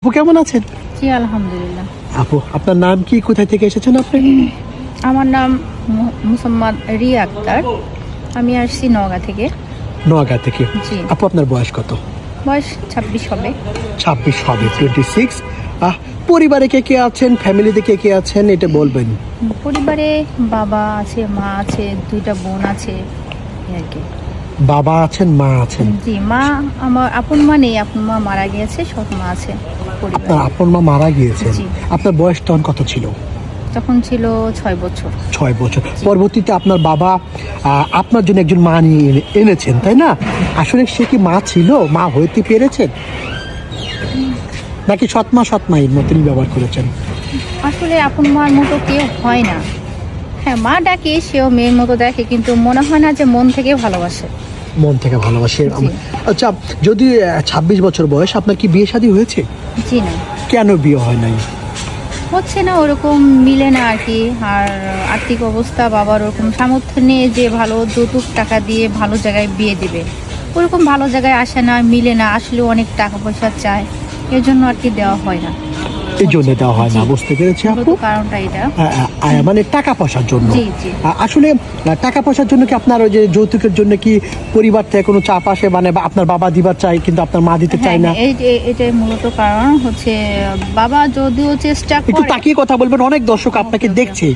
আপু কেমন আছেন? জি আলহামদুলিল্লাহ। আপু আপনার নাম কি, কোথায় থেকে এসেছেন আপনি? আমার নাম মুসাম্মদ রিয়া আক্তার। আমি আসছি নওগাঁ থেকে। নোয়াগাঁ থেকে। জি। আপু আপনার বয়স কত? বয়স 26 হবে। 26 হবে, 26। পরিবারে কে কে আছেন, ফ্যামিলিতে কে কে আছেন এটা বলবেন। পরিবারে বাবা আছে, মা আছে, 2টা বোন আছে এই আর কি। বাবা আছেন, মা আছেন। জি, মা আমার আপন মা নেই, আপন মা মারা গিয়েছে, সৎ মা আছে পরিবারে। আপনার আপন মা মারা গিয়েছেন। জি। আপনার বয়স তখন কত ছিল? তখন ছিল 6 বছর। 6 বছর। পরবর্তীতে আপনার বাবা আপনার জন্য একজন মা নিয়ে এনেছেন, তাই না? আসলে সে কি মা ছিল, মা হইতে পেরেছেন, নাকি সৎ মায়ের মতনই ব্যবহার করেছেন? আসলে আপন মার মতো কেউ হয় না। হ্যাঁ, মা ডাকে, সেও মেয়ের মতো দেখে, কিন্তু মনে হয় না যে মন থেকে ভালোবাসে। মন থেকে ভালোবাসে। জি। আচ্ছা, যদি 26 বছর বয়স, আপনার কি বিয়ে শাদী হয়েছে? জি না, কেন বিয়ে হয় নাই? হচ্ছে না, ওরকম মিলে না আর কি। আর আর্থিক অবস্থা বাবার ওরকম সামর্থ্য নেই যে ভালো যৌতুক টাকা দিয়ে ভালো জায়গায় বিয়ে দিবে। ওরকম ভালো জায়গায় আসে না, মিলে না, আসলে অনেক টাকা পয়সা চায়, এর জন্য আর কি দেওয়া হয় না। এই জন্য দেওয়া হয় না, জি। বুঝতে পেরেছি আপু। মূলত কারণটা এটা। মানে টাকা পয়সার জন্য। জি, জি। আসলে টাকা পয়সার জন্য কি আপনার ওই যে যৌতুকের জন্য কি পরিবার থেকে কোনো চাপ আসে, মানে বা আপনার বাবা দিবার চাই কিন্তু আপনার মা দিতে চায় না? এটাই মূলত কারণ। হচ্ছে বাবা যদিও চেষ্টা একটু করে, তাকিয়ে কথা বলবেন, অনেক দর্শক আপনাকে ওকে। দেখছে।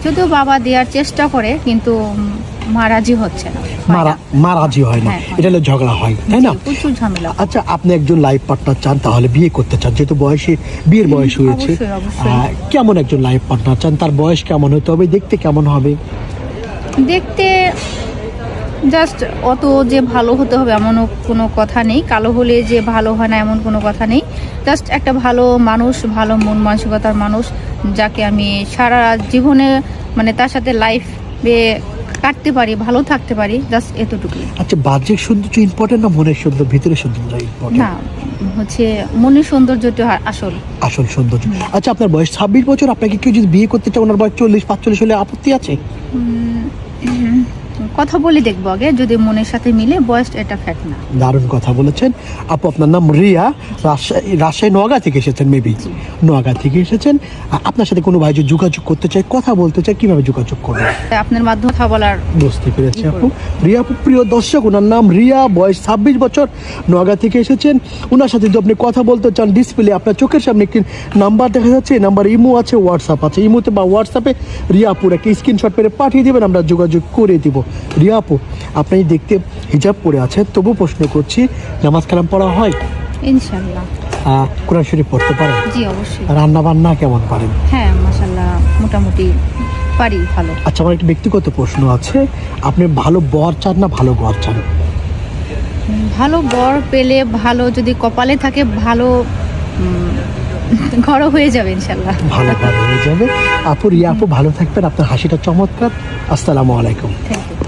যদিও বাবা দেওয়ার চেষ্টা করে, কিন্তু মা রাজি হচ্ছে না। মা রাজি হয় না, হ্যাঁ, হয়। এটা হলে ঝগড়া হয়, তাই না? জি, প্রচুর ঝামেলা। আচ্ছা, আপনি একজন লাইফ পার্টনার চান, তাহলে বিয়ে করতে চান, যেহেতু বিয়ের বয়স হয়েছে। অবশ্যই, অবশ্যই। কেমন একজন লাইফ পার্টনার চান? তার বয়স কেমন হতে হবে, দেখতে কেমন হবে? দেখতে জাস্ট অত যে ভালো হতে হবে এমনও কোনো কথা নেই, কালো হলে যে ভালো হয় না এমন কোনো কথা নেই। জাস্ট একটা ভালো মানুষ, ভালো মন মানসিকতার মানুষ, যাকে আমি সারা জীবনে মানে তার সাথে লাইফে কাটতে পারি, ভালো থাকতে পারি, জাস্ট এতটুকুই। আচ্ছা, বাহ্যিক সৌন্দর্য ইম্পর্টেন্ট না মনের সৌন্দর্য, ভিতরের সৌন্দর্য ইম্পর্টেন্ট? না, হচ্ছে মনের সৌন্দর্যটা আসল। আসল সৌন্দর্য। আচ্ছা, আপনার বয়স 26 বছর, আপনাকে কেউ যদি বিয়ে করতে চায়, ওনার বয়স 40-45 হলে আপত্তি আছে? কথা বলে দেখবো আগে, যদি মনের সাথে মিলে। বয়স এটা ফ্যাক্ট না। দারুণ কথা বলেছেন আপু। আপনার নাম রিয়া, রাজশাহী নোয়াগাঁ থেকে এসেছেন, মেবি নোয়াগাঁ থেকে এসেছেন। আপনার সাথে কোনো ভাই যদি যোগাযোগ করতে চায়, কথা বলতে চায়, কিভাবে যোগাযোগ করবে? আপনার মাধ্যমে কথা বলার। বুঝতে পেরেছি আপু। রিয়া আপু, প্রিয় দর্শক, ওনার নাম রিয়া, বয়স 26 বছর, নোয়াগাঁ থেকে এসেছেন। ওনার সাথে যদি আপনি কথা বলতে চান, ডিসপ্লে আপনার চোখের সামনে একটি নাম্বার দেখা যাচ্ছে, এই নাম্বার ইমো আছে, হোয়াটসঅ্যাপ আছে। ইমোতে বা হোয়াটসঅ্যাপে রিয়া আপুর একটা স্ক্রিনশট পেরে পাঠিয়ে দেবেন, আমরা যোগাযোগ করে দিব। রিয়া আপু, আপনি দেখতে হিজাব পরে আছেন, তবু প্রশ্ন করছি, নামাজ কালাম পড়া হয়? ইনশাআল্লাহ। কোরআন শরীফ পড়তে পারেন? জি অবশ্যই। রান্না বান্না কেমন পারেন? হ্যাঁ, মাশাআল্লাহ, মোটামুটি পারি ভালো। আচ্ছা, আমার একটা ব্যক্তিগত প্রশ্ন আছে, আপনি ভালো বর চান না ভালো ঘর চান? ভালো বর পেলে, ভালো যদি কপালে থাকে, ভালো ঘরও হয়ে যাবে ইনশাআল্লাহ। ভালো ঘর হয়ে যাবে। আপু, রিয়া আপু, ভালো থাকবেন, আপনার হাসিটা চমৎকার। আসসালামু আলাইকুম। Thank you.